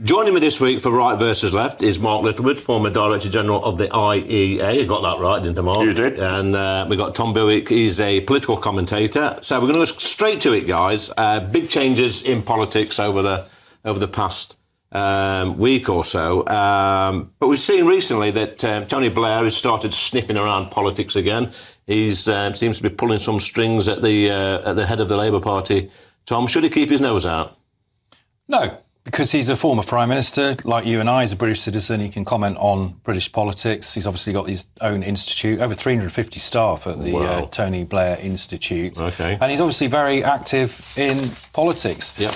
Joining me this week for Right versus Left is Mark Littlewood, former Director General of the IEA. I got that right, didn't I, Mark? You did. And we've got Tom Bewick. He's a political commentator. So we're going to go straight to it, guys. Big changes in politics over the past week or so. But we've seen recently that Tony Blair has started sniffing around politics again. He seems to be pulling some strings at the head of the Labour Party. Tom, should he keep his nose out? No. Because he's a former Prime Minister, like you and I, he's a British citizen, he can comment on British politics. He's obviously got his own institute, over 350 staff at the Tony Blair Institute. Okay. And he's obviously very active in politics. Yep.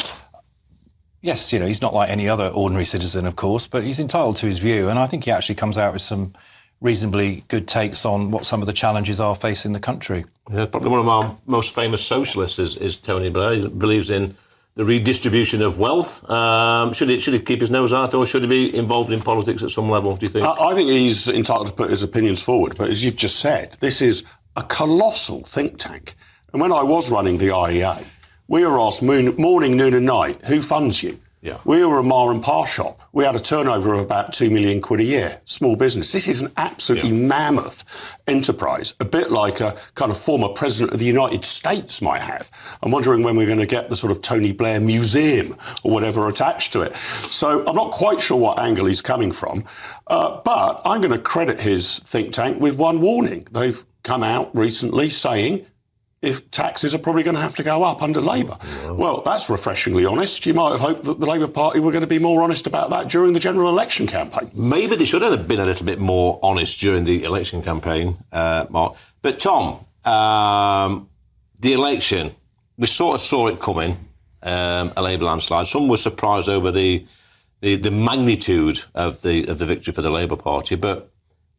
Yes, you know, he's not like any other ordinary citizen, of course, but he's entitled to his view. And I think he actually comes out with some reasonably good takes on what some of the challenges are facing the country. Yeah, probably one of our most famous socialists is Tony Blair. He believes in the redistribution of wealth. Should he keep his nose out, or should he be involved in politics at some level, do you think? I think he's entitled to put his opinions forward, but as you've just said, this is a colossal think tank. And when I was running the IEA, we were asked morning, noon and night, who funds you? Yeah. We were a ma and pa shop. We had a turnover of about £2 million a year. Small business. This is an absolutely mammoth enterprise, a bit like a kind of former president of the United States might have. I'm wondering when we're going to get the sort of Tony Blair Museum or whatever attached to it. So I'm not quite sure what angle he's coming from, but I'm going to credit his think tank with one warning. They've come out recently saying if taxes are probably going to have to go up under Labour. Oh, well, that's refreshingly honest. You might have hoped that the Labour Party were going to be more honest about that during the general election campaign. Maybe they should have been a little bit more honest during the election campaign, Mark. But Tom, the election, we sort of saw it coming, a Labour landslide. Some were surprised over the magnitude of the victory for the Labour Party. But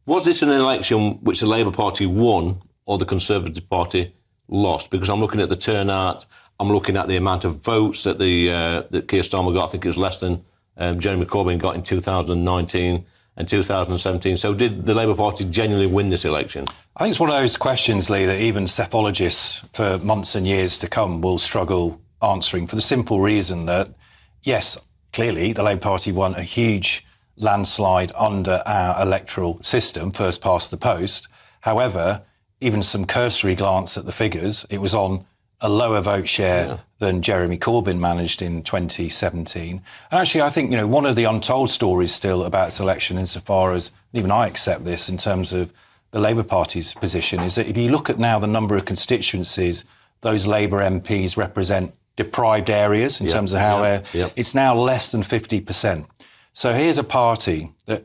was this an election which the Labour Party won or the Conservative Party lost? Because I'm looking at the turnout, I'm looking at the amount of votes that that Keir Starmer got. I think it was less than Jeremy Corbyn got in 2019 and 2017. So did the Labour Party genuinely win this election? I think it's one of those questions, Lee, that even psephologists for months and years to come will struggle answering, for the simple reason that, yes, clearly the Labour Party won a huge landslide under our electoral system, first past the post. However, even some cursory glance at the figures, it was on a lower vote share than Jeremy Corbyn managed in 2017. And actually, I think, you know, one of the untold stories still about this election, insofar as even I accept this in terms of the Labour Party's position, is that if you look at now the number of constituencies those Labour MPs represent deprived areas in terms of how it's now less than 50%. So here's a party that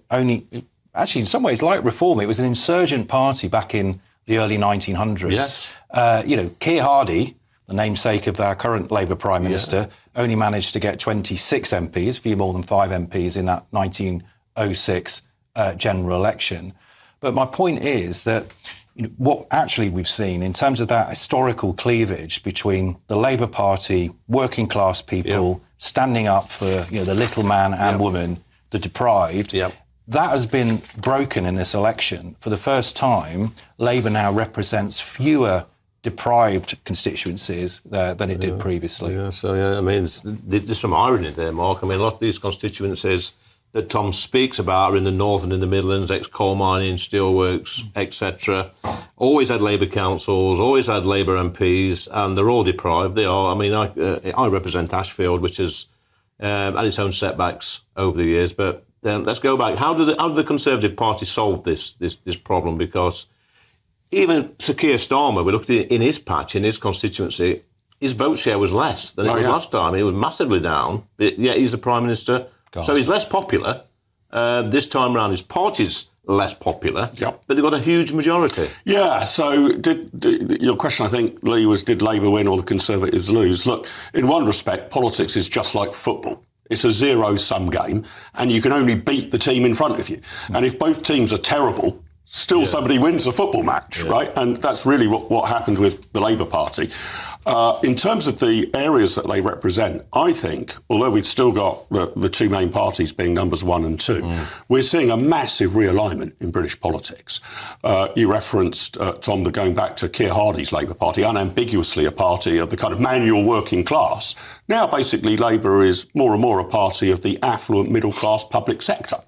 actually in some ways like Reform, it was an insurgent party back in the early 1900s. Yes. Keir Hardie, the namesake of our current Labour Prime Minister, only managed to get 26 MPs, a few more than 5 MPs in that 1906 general election. But my point is that what actually we've seen in terms of that historical cleavage between the Labour Party, working class people standing up for the little man and woman, the deprived, that has been broken in this election. For the first time, Labour now represents fewer deprived constituencies than it did previously. I mean, there's some irony there, Mark. I mean, a lot of these constituencies that Tom speaks about are in the North and in the Midlands, ex-coal mining, steelworks, etc. Always had Labour councils, always had Labour MPs, and they're all deprived. They are. I mean, I represent Ashfield, which has had its own setbacks over the years, but then let's go back. How did the Conservative Party solve this problem? Because even Sir Keir Starmer, we looked at in his patch, in his constituency, his vote share was less than it was last time. He was massively down, but yet he's the Prime Minister. So he's less popular. This time around, his party's less popular, but they've got a huge majority. Yeah, so your question, I think, Lee, was did Labour win or the Conservatives lose? Look, in one respect, politics is just like football. It's a zero-sum game, and you can only beat the team in front of you. And if both teams are terrible, still somebody wins a football match, right? And that's really what happened with the Labour Party. In terms of the areas that they represent, I think, although we've still got the two main parties being numbers 1 and 2, we're seeing a massive realignment in British politics. You referenced, Tom, the going back to Keir Hardie's Labour Party, unambiguously a party of the kind of manual working class. Now, basically, Labour is more and more a party of the affluent middle-class public sector.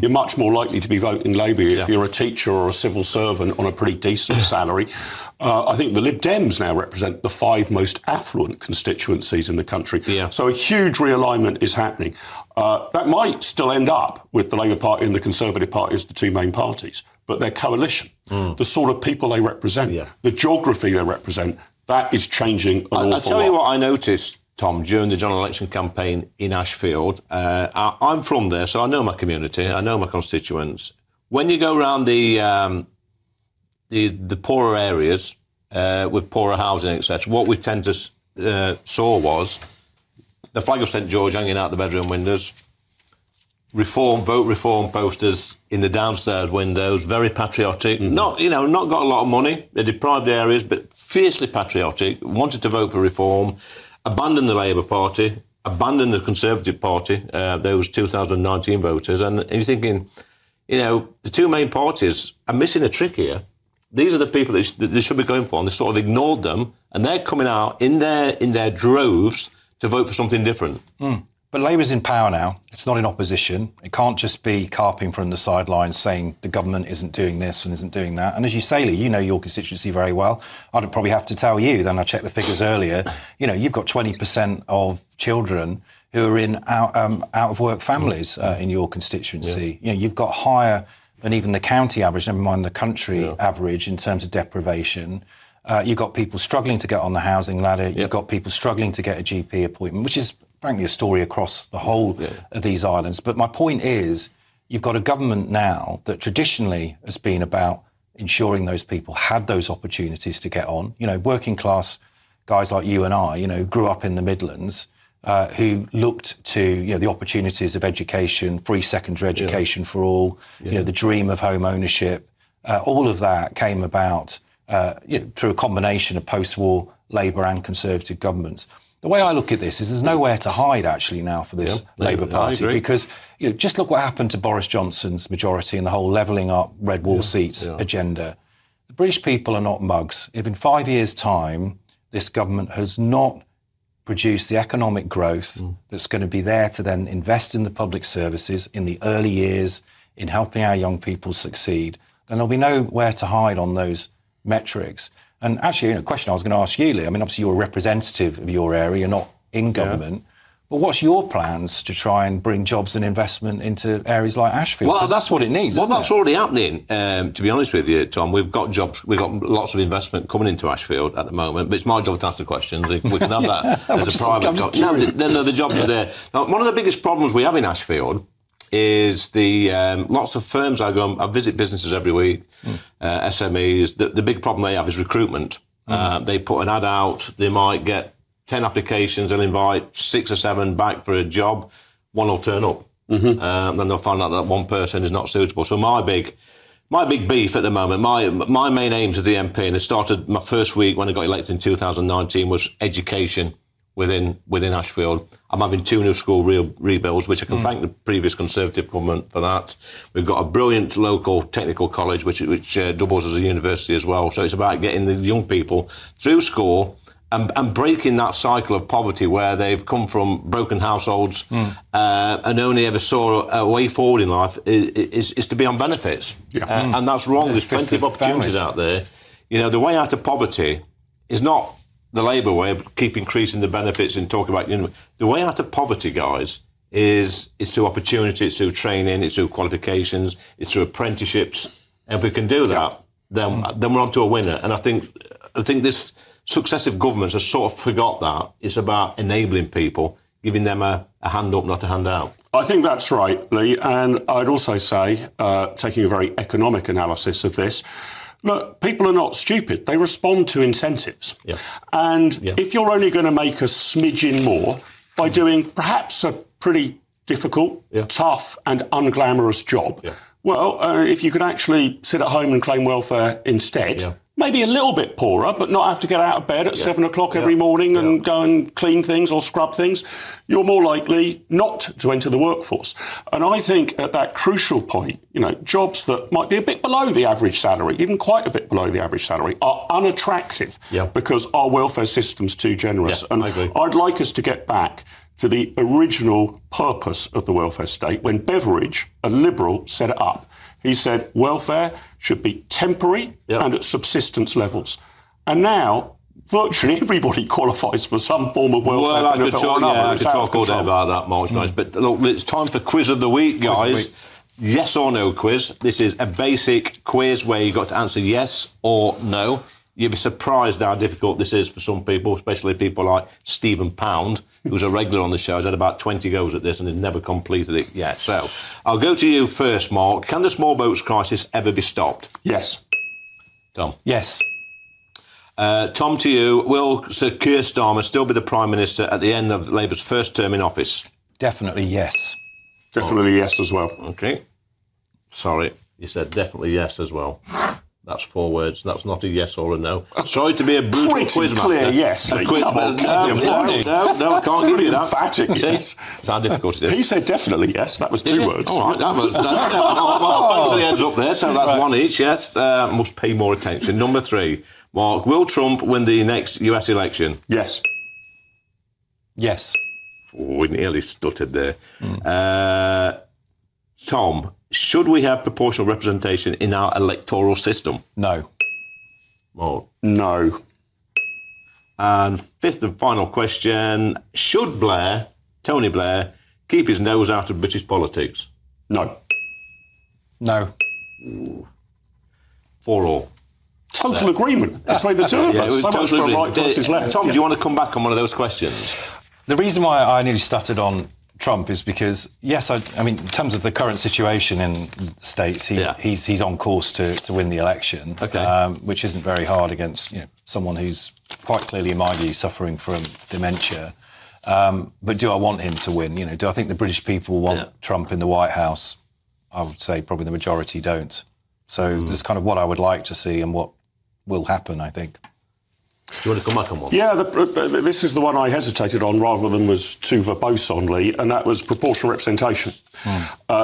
You're much more likely to be voting Labour if you're a teacher or a civil servant on a pretty decent salary. I think the Lib Dems now represent the 5 most affluent constituencies in the country. So a huge realignment is happening. That might still end up with the Labour Party and the Conservative Party as the two main parties, but their coalition, the sort of people they represent, the geography they represent, that is changing an awful lot. I'll tell you what I noticed, Tom, during the general election campaign in Ashfield. I'm from there, so I know my community, I know my constituents. When you go around the poorer areas with poorer housing, etc., what we tend to saw was the flag of St George hanging out the bedroom windows, vote reform posters in the downstairs windows, very patriotic. Not got a lot of money. They're deprived areas, but fiercely patriotic. Wanted to vote for reform. Abandoned the Labour Party. Abandoned the Conservative Party. Those 2019 voters, and you're thinking, the two main parties are missing a trick here. These are the people that they should be going for, and they sort of ignored them, and they're coming out in their droves to vote for something different. But Labour's in power now. It's not in opposition. It can't just be carping from the sidelines saying the government isn't doing this and isn't doing that. And as you say, Lee, you know your constituency very well. I'd probably have to tell you, then I checked the figures earlier, you've got 20% of children who are in out-of-work families in your constituency. You've got higher than even the county average, never mind the country average in terms of deprivation. You've got people struggling to get on the housing ladder. You've got people struggling to get a GP appointment, which is, frankly, a story across the whole of these islands. But my point is, you've got a government now that traditionally has been about ensuring those people had those opportunities to get on. Working class guys like you and I, grew up in the Midlands, who looked to, the opportunities of education, free secondary education for all, the dream of home ownership. All of that came about through a combination of post-war Labour and Conservative governments. The way I look at this is there's nowhere to hide, actually, now for this Labour Party, because just look what happened to Boris Johnson's majority and the whole levelling up red wall seats agenda. The British people are not mugs. If in 5 years' time this government has not produced the economic growth that's going to be there to then invest in the public services in the early years, in helping our young people succeed, then there'll be nowhere to hide on those metrics. And actually, a question I was going to ask you, Lee, obviously you're a representative of your area, you're not in government, but what's your plans to try and bring jobs and investment into areas like Ashfield? Well, that's what it needs, isn't that's already happening, to be honest with you, Tom. We've got jobs, we've got lots of investment coming into Ashfield at the moment, but it's my job to ask the questions. We can have that as a private job. No, the jobs are there. Now, one of the biggest problems we have in Ashfield is the lots of firms I visit businesses every week, SMEs. The big problem they have is recruitment. They put an ad out, they might get 10 applications, they'll invite 6 or 7 back for a job, one will turn up. Then they'll find out that one person is not suitable. So my big beef at the moment, my main aims as the MP, and it started my first week when I got elected in 2019, was education within Ashfield. I'm having 2 new school rebuilds, which I can thank the previous Conservative government for that. We've got a brilliant local technical college, which doubles as a university as well. So it's about getting the young people through school and breaking that cycle of poverty where they've come from broken households and only ever saw a way forward in life is to be on benefits. And that's wrong. There's plenty of opportunities out there. The way out of poverty is not the Labour way of keep increasing the benefits and talk about, the way out of poverty, guys, is through opportunity, it's through training, it's through qualifications, it's through apprenticeships. And if we can do that, then we're on to a winner. And I think this successive governments have sort of forgot that. It's about enabling people, giving them a hand up, not a hand out. I think that's right, Lee. And I'd also say, taking a very economic analysis of this, look, people are not stupid. They respond to incentives. And if you're only going to make a smidgen more by doing perhaps a pretty difficult, tough and unglamorous job, well, if you could actually sit at home and claim welfare instead, maybe a little bit poorer, but not have to get out of bed at 7 o'clock every morning and go and clean things or scrub things, you're more likely not to enter the workforce. And I think at that crucial point, jobs that might be a bit below the average salary, even quite a bit below the average salary, are unattractive because our welfare system's too generous. Yeah, and I agree. I'd like us to get back to the original purpose of the welfare state when Beveridge, a Liberal, set it up. He said welfare should be temporary and at subsistence levels. And now, virtually everybody qualifies for some form of welfare benefit or another. I could talk all day about that, Mark. But look, it's time for Quiz of the Week, guys. Yes or no quiz. This is a basic quiz where you've got to answer yes or no. You'll be surprised how difficult this is for some people, especially people like Stephen Pound, who's a regular on the show. He's had about 20 goes at this and has never completed it yet. So I'll go to you first, Mark. Can the small boats crisis ever be stopped? Yes. Tom? Yes. Tom, to you. Will Sir Keir Starmer still be the Prime Minister at the end of Labour's first term in office? Definitely yes. Definitely yes as well. OK. Sorry, you said definitely yes as well. That's 4 words. That's not a yes or a no. Sorry to be a brutal quizmaster. Clear yes. No, I can't give you that. Emphatic yes. That's how difficult it is. He said definitely yes. That was 2 words. All right, well, thanks for the heads up there. So that's 1 each, yes. Must pay more attention. Number 3. Mark, will Trump win the next US election? Yes. Yes. Oh, we nearly stuttered there. Tom, should we have proportional representation in our electoral system? No. Mark? No. And 5th and final question, should Tony Blair, keep his nose out of British politics? No. No. 4-4. Total agreement between the two of us. So much for right versus left. Tom, do you want to come back on one of those questions? The reason why I nearly stuttered on Trump is because, yes, I mean, in terms of the current situation in the States, he's on course to win the election, which isn't very hard against someone who's quite clearly, in my view, suffering from dementia. But do I want him to win? Do I think the British people want Trump in the White House? I would say probably the majority don't. So that's kind of what I would like to see and what will happen, I think. Do you want to come back on one? Yeah, this is the one I hesitated on rather than was too verbose on, Lee, and that was proportional representation.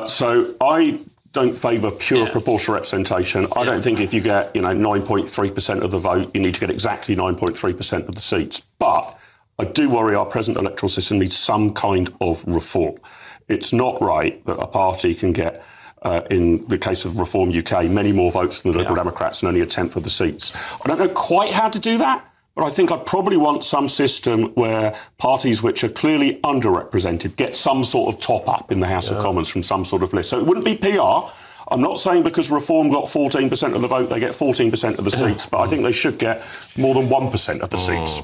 So I don't favour pure proportional representation. I don't think if you get 9.3% of the vote, you need to get exactly 9.3% of the seats. But I do worry our present electoral system needs some kind of reform. It's not right that a party can get, in the case of Reform UK, many more votes than the Liberal Democrats and only a tenth of the seats. I don't know quite how to do that, but I think I'd probably want some system where parties which are clearly underrepresented get some sort of top-up in the House of Commons from some sort of list. So it wouldn't be PR. I'm not saying because Reform got 14% of the vote, they get 14% of the seats, but I think they should get more than 1% of the seats.